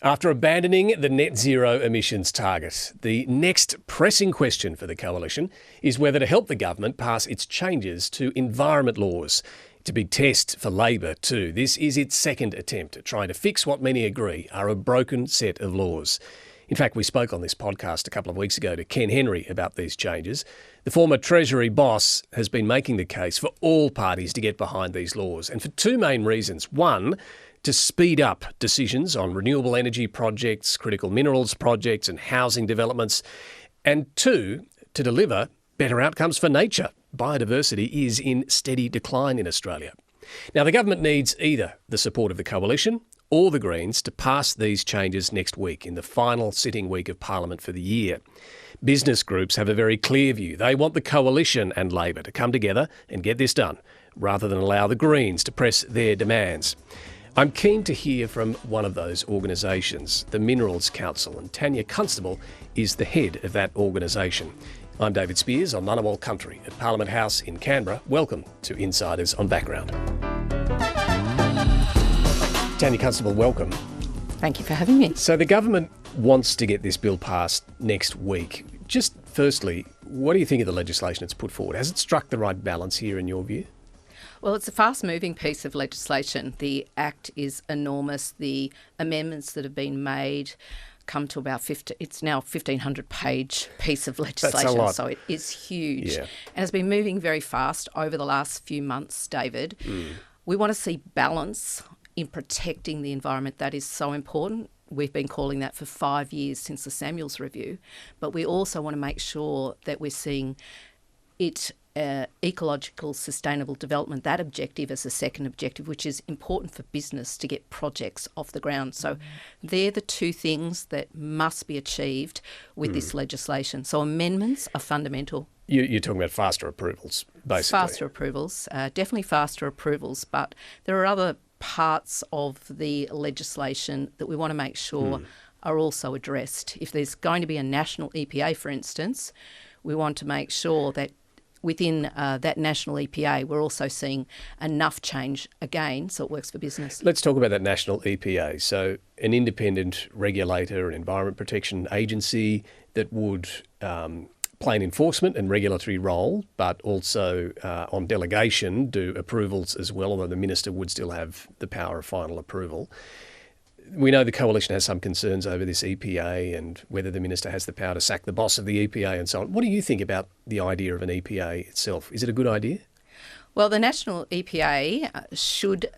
After abandoning the net zero emissions target, the next pressing question for the coalition is whether to help the government pass its changes to environment laws. It's a big test for Labor too. This is its second attempt at trying to fix what many agree are a broken set of laws. In fact, we spoke on this podcast a couple of weeks ago to Ken Henry about these changes. The former Treasury boss has been making the case for all parties to get behind these laws, and for two main reasons. One, to speed up decisions on renewable energy projects, critical minerals projects and housing developments. And two, to deliver better outcomes for nature. Biodiversity is in steady decline in Australia. Now, the government needs either the support of the coalition or the Greens to pass these changes next week in the final sitting week of Parliament for the year. Business groups have a very clear view. They want the coalition and Labor to come together and get this done, rather than allow the Greens to press their demands. I'm keen to hear from one of those organisations, the Minerals Council, and Tania Constable is the head of that organisation. I'm David Speers on Ngunnawal Country at Parliament House in Canberra. Welcome to Insiders on Background. Tania Constable, welcome. Thank you for having me. So the government wants to get this bill passed next week. Just firstly, what do you think of the legislation it's put forward? Has it struck the right balance here in your view? Well, it's a fast-moving piece of legislation. The Act is enormous. The amendments that have been made come to about 50. It's now a 1,500-page piece of legislation. That's a lot. So it is huge. Yeah. And it's been moving very fast over the last few months, David. We want to see balance in protecting the environment. That is so important. We've been calling that for 5 years since the Samuels Review. But we also want to make sure that we're seeing it ecological sustainable development, that objective as a second objective, which is important for business to get projects off the ground. So they're the two things that must be achieved with this legislation. So amendments are fundamental. You're talking about faster approvals, basically. Faster approvals, definitely faster approvals, but there are other parts of the legislation that we want to make sure are also addressed. If there's going to be a national EPA, for instance, we want to make sure that within that national EPA, we're also seeing enough change again so it works for business. Let's talk about that national EPA. So an independent regulator, an environment protection agency that would play an enforcement and regulatory role, but also on delegation do approvals as well, although the minister would still have the power of final approval. We know the coalition has some concerns over this EPA and whether the minister has the power to sack the boss of the EPA and so on. What do you think about the idea of an EPA itself? Is it a good idea? Well, the national EPA should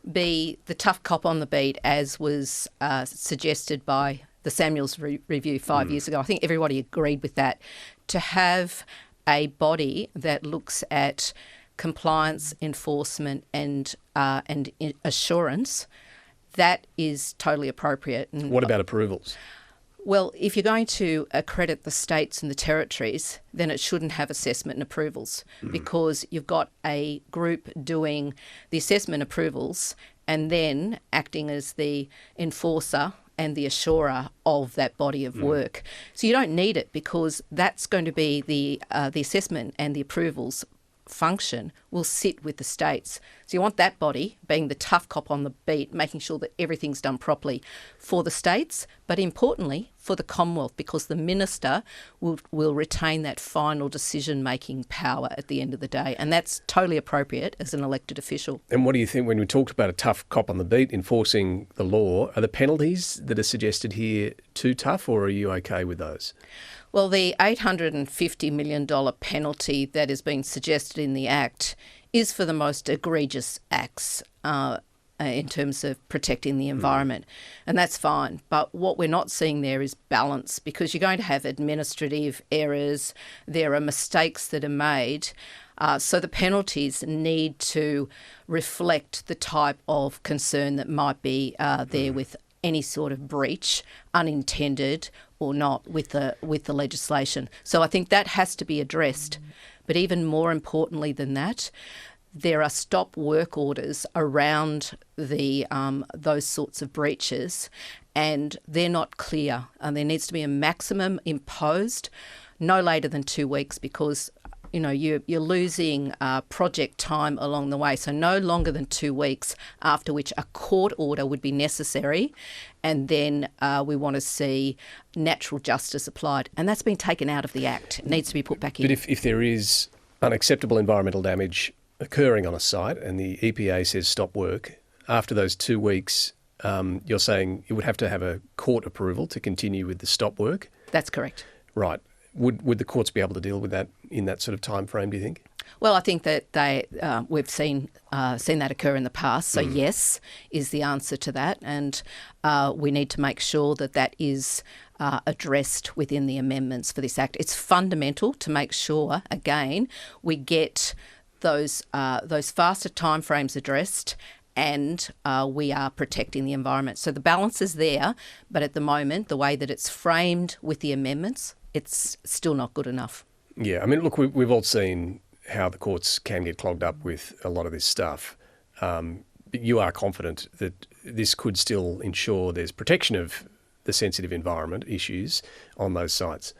be the tough cop on the beat, as was suggested by the Samuels Review 5 years ago. I think everybody agreed with that. To have a body that looks at compliance, enforcement and assurance, that is totally appropriate. And what about approvals? Well, if you're going to accredit the states and the territories, then it shouldn't have assessment and approvals because you've got a group doing the assessment approvals and then acting as the enforcer and the assurer of that body of work. So you don't need it because that's going to be the assessment and the approvals function will sit with the states. So you want that body being the tough cop on the beat, making sure that everything's done properly for the states, but importantly for the Commonwealth, because the minister will retain that final decision-making power at the end of the day. And that's totally appropriate as an elected official. And what do you think when we talked about a tough cop on the beat enforcing the law? Are the penalties that are suggested here too tough, or are you okay with those? Well, the $850 million penalty that has been suggested in the Act is for the most egregious acts in terms of protecting the environment. And that's fine. But what we're not seeing there is balance, because you're going to have administrative errors. There are mistakes that are made. So the penalties need to reflect the type of concern that might be there with any sort of breach, unintended or not, with the legislation. So I think that has to be addressed. But even more importantly than that, there are stop work orders around the those sorts of breaches, and they're not clear. And there needs to be a maximum imposed no later than 2 weeks, because you're losing project time along the way. So no longer than 2 weeks, after which a court order would be necessary, and then we want to see natural justice applied, and that's been taken out of the Act. It needs to be put back in. But if there is unacceptable environmental damage occurring on a site and the EPA says stop work, after those 2 weeks, you're saying you would have to have a court approval to continue with the stop work? That's correct. Right. Would the courts be able to deal with that in that sort of time frame, do you think? Well, I think that we've seen that occur in the past. So yes is the answer to that, and we need to make sure that that is addressed within the amendments for this Act. It's fundamental to make sure, again, we get those faster timeframes addressed, and we are protecting the environment. So the balance is there, but at the moment, the way that it's framed with the amendments, it's still not good enough. Yeah, I mean, look, we've all seen how the courts can get clogged up with a lot of this stuff. But you are confident that this could still ensure there's protection of the sensitive environment issues on those sites?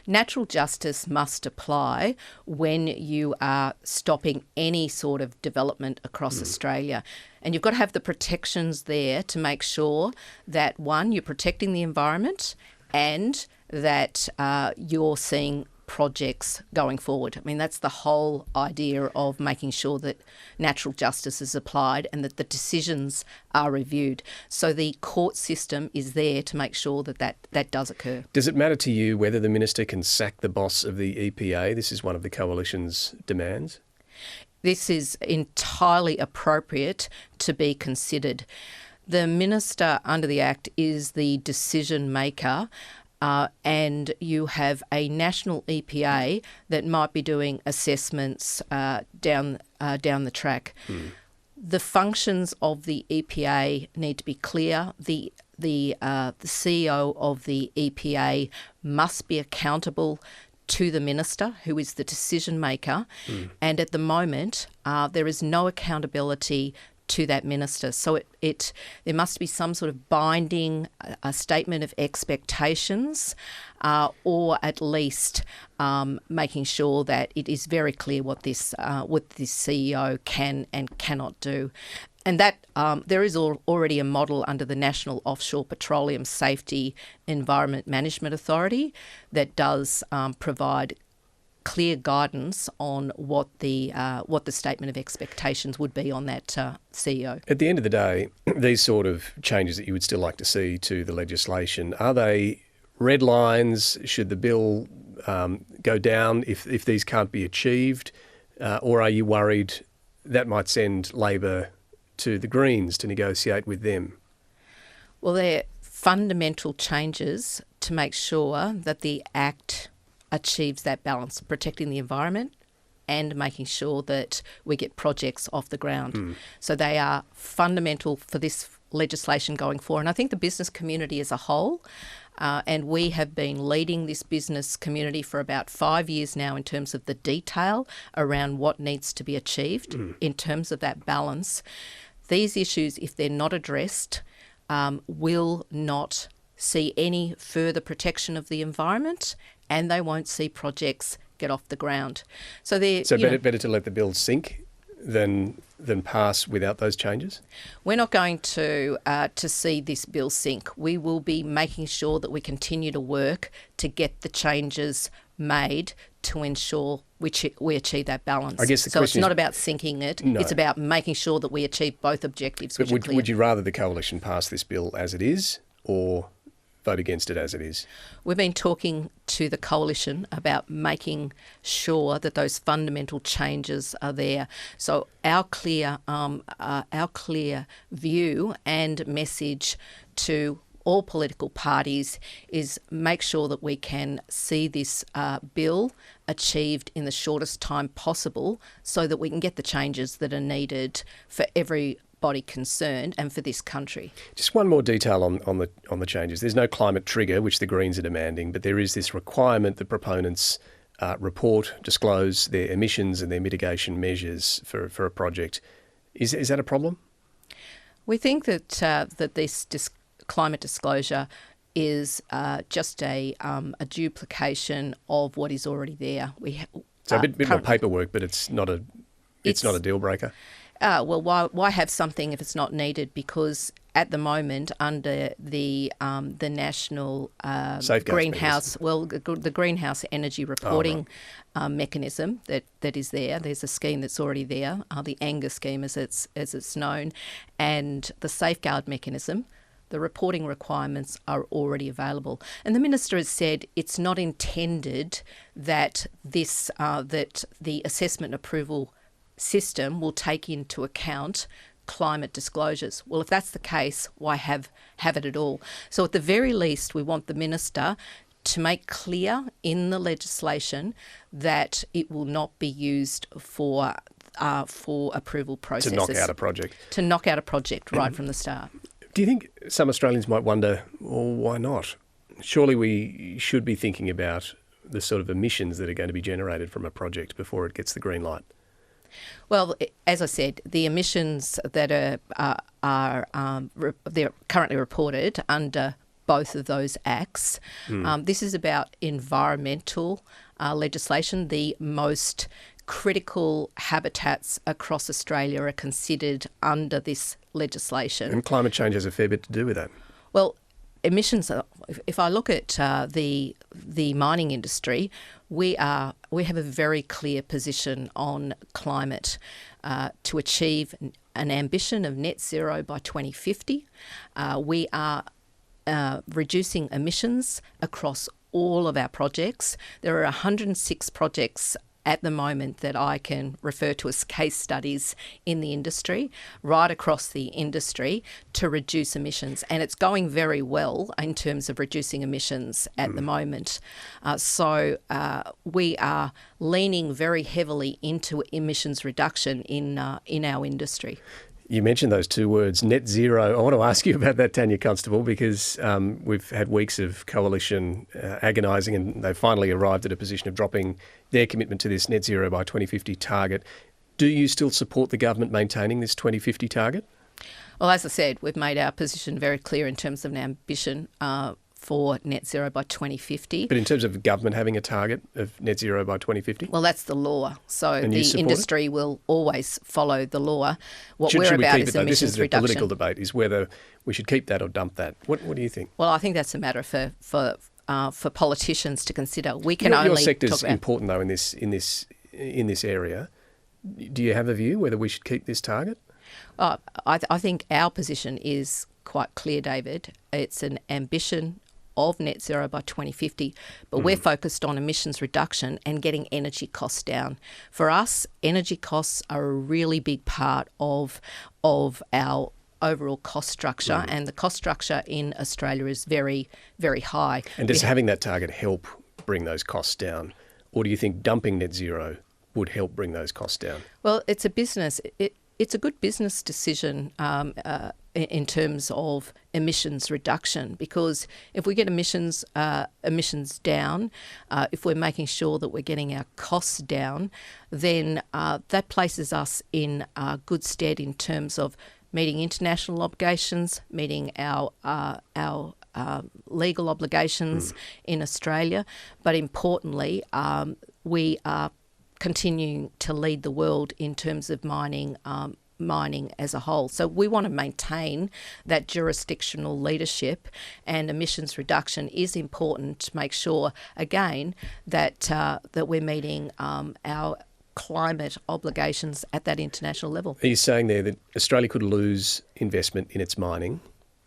Natural justice must apply when you are stopping any sort of development across Australia. And you've got to have the protections there to make sure that, one, you're protecting the environment and that you're seeing projects going forward. I mean, that's the whole idea of making sure that natural justice is applied and that the decisions are reviewed. So the court system is there to make sure that that does occur. Does it matter to you whether the minister can sack the boss of the EPA? This is one of the coalition's demands. This is entirely appropriate to be considered. The minister under the Act is the decision maker. And you have a national EPA that might be doing assessments down the track. The functions of the EPA need to be clear. The CEO of the EPA must be accountable to the minister, who is the decision maker. And at the moment, there is no accountability to that minister. So there must be some sort of binding a statement of expectations, or at least making sure that it is very clear what this CEO can and cannot do. And that there is already a model under the National Offshore Petroleum Safety Environment Management Authority that does provide clear guidance on what the statement of expectations would be on that CEO. At the end of the day, these sort of changes that you would still like to see to the legislation, are they red lines? Should the bill go down if these can't be achieved? Or are you worried that might send Labor to the Greens to negotiate with them? Well, they're fundamental changes to make sure that the Act achieves that balance, protecting the environment and making sure that we get projects off the ground. So they are fundamental for this legislation going forward. And I think the business community as a whole, and we have been leading this business community for about 5 years now in terms of the detail around what needs to be achieved in terms of that balance. These issues, if they're not addressed, will not see any further protection of the environment, and they won't see projects get off the ground. So better to let the bill sink than pass without those changes? We're not going to see this bill sink. We will be making sure that we continue to work to get the changes made to ensure we achieve that balance. I guess it's not about sinking it. No. It's about making sure that we achieve both objectives. But would you rather the coalition pass this bill as it is, or vote against it as it is? We've been talking to the coalition about making sure that those fundamental changes are there. So our clear view and message to all political parties is make sure that we can see this bill achieved in the shortest time possible so that we can get the changes that are needed for everybody concerned and for this country. Just one more detail on the changes. There's no climate trigger, which the Greens are demanding, but there is this requirement that proponents disclose their emissions and their mitigation measures for a project. Is that a problem? We think that this climate disclosure is just a duplication of what is already there. So a bit more paperwork, but it's not a deal breaker. Well, why have something if it's not needed? Because at the moment, under the national greenhouse, the greenhouse energy reporting mechanism that is there. There's a scheme that's already there, the ANGA scheme as it's known, and the safeguard mechanism. The reporting requirements are already available, and the minister has said it's not intended that that the assessment approval system will take into account climate disclosures. Well, if that's the case, why have it at all? So at the very least, we want the minister to make clear in the legislation that it will not be used for approval processes. To knock out a project. To knock out a project right from the start. Do you think some Australians might wonder, well, why not? Surely we should be thinking about the sort of emissions that are going to be generated from a project before it gets the green light. Well, as I said, the emissions that they're currently reported under both of those acts. This is about environmental legislation. The most critical habitats across Australia are considered under this legislation. And climate change has a fair bit to do with that. Well, emissions, if I look at the mining industry, we have a very clear position on climate to achieve an ambition of net zero by 2050. We are reducing emissions across all of our projects. There are 106 projects at the moment that I can refer to as case studies in the industry, right across the industry, to reduce emissions. And it's going very well in terms of reducing emissions at the moment. So we are leaning very heavily into emissions reduction in our industry. You mentioned those two words, net zero. I want to ask you about that, Tania Constable, because we've had weeks of coalition agonising, and they've finally arrived at a position of dropping their commitment to this net zero by 2050 target. Do you still support the government maintaining this 2050 target? Well, as I said, we've made our position very clear in terms of an ambition for net zero by 2050. But in terms of government having a target of net zero by 2050? Well, that's the law. So the industry will always follow the law. What we're about is emissions reduction. This is the political debate, is whether we should keep that or dump that. What do you think? Well, I think that's a matter for politicians to consider. We can only your sector's talk about important though in this area. Do you have a view whether we should keep this target? I think our position is quite clear, David. It's an ambition of net zero by 2050, but we're focused on emissions reduction and getting energy costs down. For us, energy costs are a really big part of our overall cost structure, and the cost structure in Australia is very, very high. And does having that target help bring those costs down, or do you think dumping net zero would help bring those costs down? Well, it's a business. It's a good business decision in terms of emissions reduction, because if we get emissions down, if we're making sure that we're getting our costs down, then that places us in good stead in terms of meeting international obligations, meeting our legal obligations in Australia, but importantly, we are continuing to lead the world in terms of mining as a whole. So we want to maintain that jurisdictional leadership, and emissions reduction is important to make sure, again, that we're meeting our climate obligations at that international level. Are you saying there that Australia could lose investment in its mining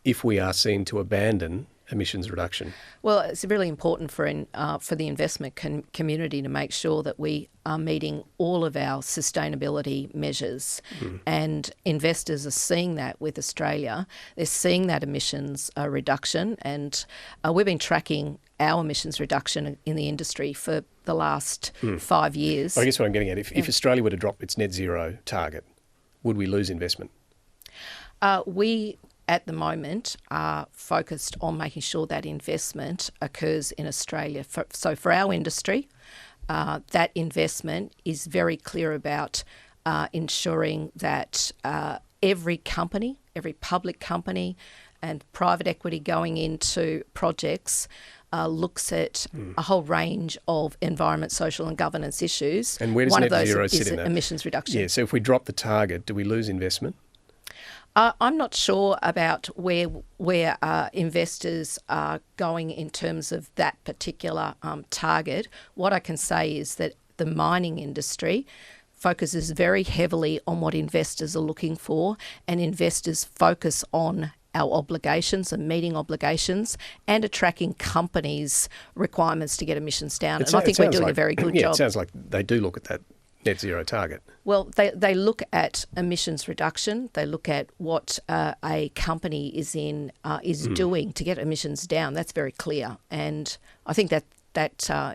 if we are seen to abandon emissions reduction? Well, it's really important for the investment community to make sure that we are meeting all of our sustainability measures, and investors are seeing that with Australia. They're seeing that emissions reduction, and we've been tracking our emissions reduction in the industry for the last 5 years. I guess what I'm getting at, if Australia were to drop its net zero target, would we lose investment? We at the moment are focused on making sure that investment occurs in Australia. So for our industry, that investment is very clear about ensuring that every company, every public company and private equity going into projects looks at a whole range of environment, social and governance issues. And where does One net of those zero is sit in that? emissions reduction. Yeah, so if we drop the target, do we lose investment? I'm not sure about where investors are going in terms of that particular target. What I can say is that the mining industry focuses very heavily on what investors are looking for, and investors focus on our obligations and meeting obligations and attracting companies' requirements to get emissions down. And I think we're doing a very good job. It sounds like they do look at that net zero target. Well, they look at emissions reduction. They look at what a company is doing to get emissions down. That's very clear. And I think that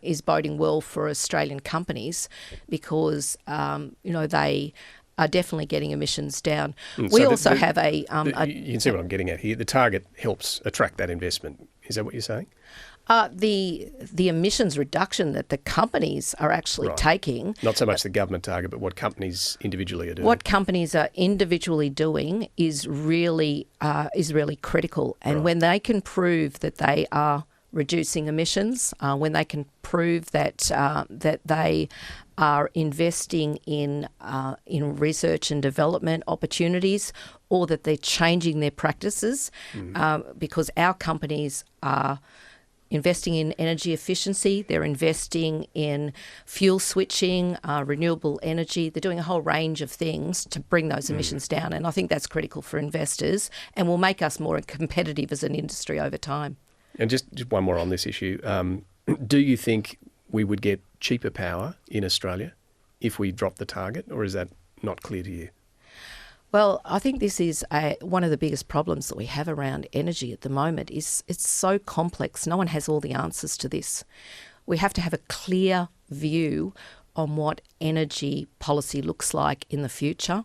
is boding well for Australian companies because, they are definitely getting emissions down. We also have a... You can see what I'm getting at here. The target helps attract that investment. Is that what you're saying? The emissions reduction that the companies are actually taking... Not so much the government target, but what companies individually are doing. What companies are individually doing is really critical. And when they can prove that they are reducing emissions, when they can prove that they are investing in research and development opportunities, or that they're changing their practices, because our companies are investing in energy efficiency, they're investing in fuel switching, renewable energy. They're doing a whole range of things to bring those emissions down. And I think that's critical for investors and will make us more competitive as an industry over time. And just one more on this issue. Do you think we would get cheaper power in Australia if we drop the target, or is that not clear to you? Well, I think this is one of the biggest problems that we have around energy at the moment. Is it's so complex. No one has all the answers to this. We have to have a clear view on what energy policy looks like in the future,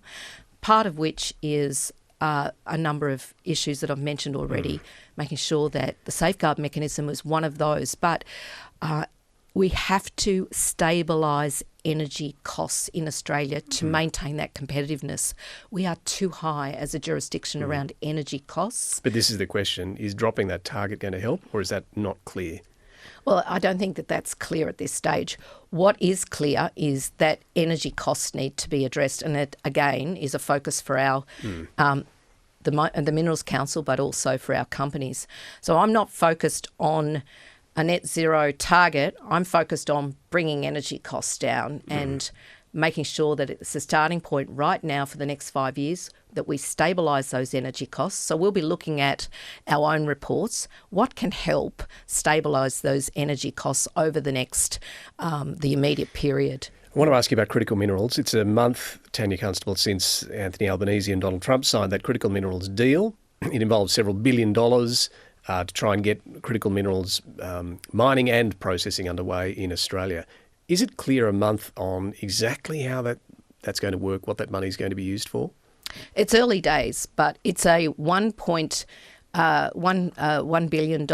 part of which is a number of issues that I've mentioned already, making sure that the safeguard mechanism is one of those. But we have to stabilise energy costs in Australia to maintain that competitiveness. We are too high as a jurisdiction around energy costs. But this is the question, is dropping that target going to help, or is that not clear? Well, I don't think that that's clear at this stage. What is clear is that energy costs need to be addressed, and it, again, is a focus for our the Minerals Council, but also for our companies. So I'm not focused on a net zero target. I'm focused on bringing energy costs down and making sure that it's a starting point right now for the next 5 years, that we stabilise those energy costs. So we'll be looking at our own reports. What can help stabilise those energy costs over the next, the immediate period? I want to ask you about critical minerals. It's a month, Tania Constable, since Anthony Albanese and Donald Trump signed that critical minerals deal. It involves several $1 billion to try and get critical minerals mining and processing underway in Australia. Is it clear a month on exactly how that's going to work, what that money is going to be used for? It's early days, but it's a $1 billion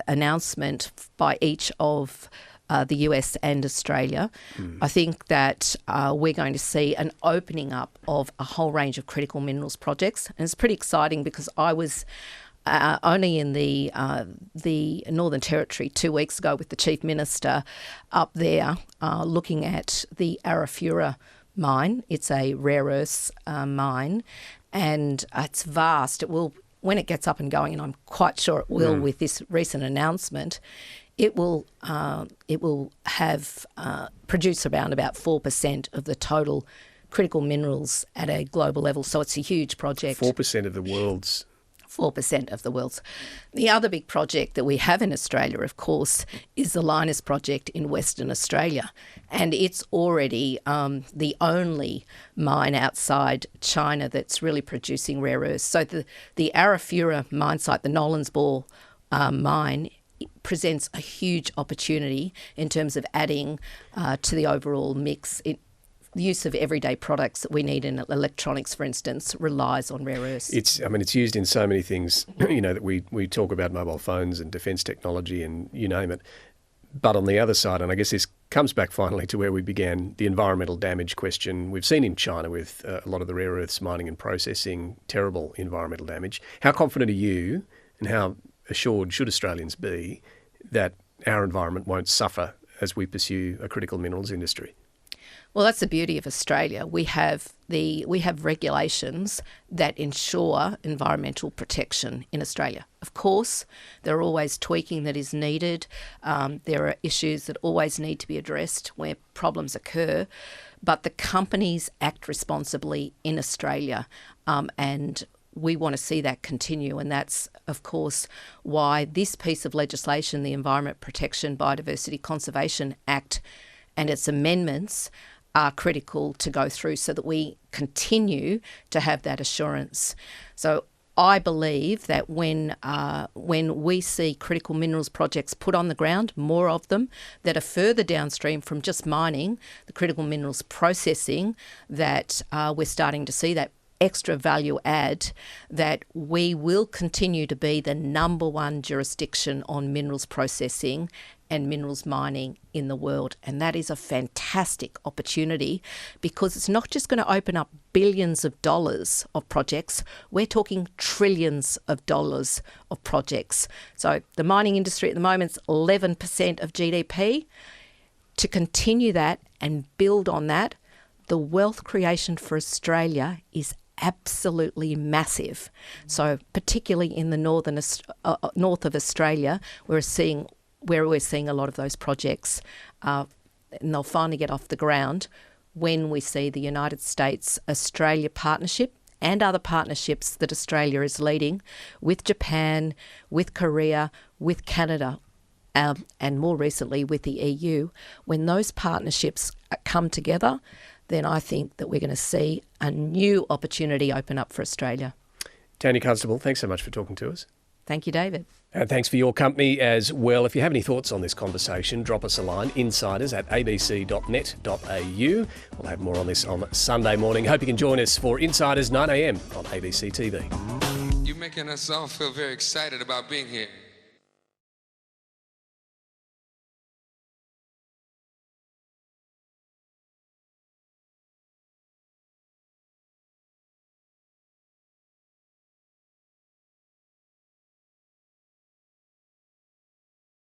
announcement by each of the US and Australia. I think that we're going to see an opening up of a whole range of critical minerals projects. And it's pretty exciting because I was only in the Northern Territory 2 weeks ago with the Chief Minister up there looking at the Arafura mine. It's a rare earths mine, and it's vast. It will, when it gets up and going, and I'm quite sure it will with this recent announcement, it will have produce around about 4% of the total critical minerals at a global level. So it's a huge project. 4% of the world's. 4% of the world's. The other big project that we have in Australia, of course, is the Lynas project in Western Australia. And it's already the only mine outside China that's really producing rare earths. So the Arafura mine site, the Nolans Bore mine, presents a huge opportunity in terms of adding to the overall mix. The use of everyday products that we need in electronics, for instance, relies on rare earths. It's used in so many things, that we talk about mobile phones and defence technology and you name it. But on the other side, and I guess this comes back finally to where we began, the environmental damage question. We've seen in China with a lot of the rare earths mining and processing, terrible environmental damage. How confident are you, and how assured should Australians be that our environment won't suffer as we pursue a critical minerals industry? Well, that's the beauty of Australia. We have regulations that ensure environmental protection in Australia. Of course, there are always tweaking that is needed. There are issues that always need to be addressed where problems occur. But the companies act responsibly in Australia, and we want to see that continue. And that's, of course, why this piece of legislation, the Environment Protection Biodiversity Conservation Act, and its amendments are critical to go through so that we continue to have that assurance. So I believe that when we see critical minerals projects put on the ground, more of them, that are further downstream from just mining, the critical minerals processing, that we're starting to see that extra value add, that we will continue to be the number one jurisdiction on minerals processing and minerals mining in the world. And that is a fantastic opportunity because it's not just going to open up billions of dollars of projects, we're talking trillions of dollars of projects. So the mining industry at the moment is 11% of GDP. To continue that and build on that, the wealth creation for Australia is absolutely massive. So particularly in the north of Australia, we're seeing a lot of those projects, and they'll finally get off the ground when we see the United States-Australia partnership and other partnerships that Australia is leading with Japan, with Korea, with Canada, and more recently with the EU. When those partnerships come together, then I think that we're going to see a new opportunity open up for Australia. Tania Constable, thanks so much for talking to us. Thank you, David. And thanks for your company as well. If you have any thoughts on this conversation, drop us a line, insiders@abc.net.au. We'll have more on this on Sunday morning. Hope you can join us for Insiders 9 a.m. on ABC TV. You're making us all feel very excited about being here.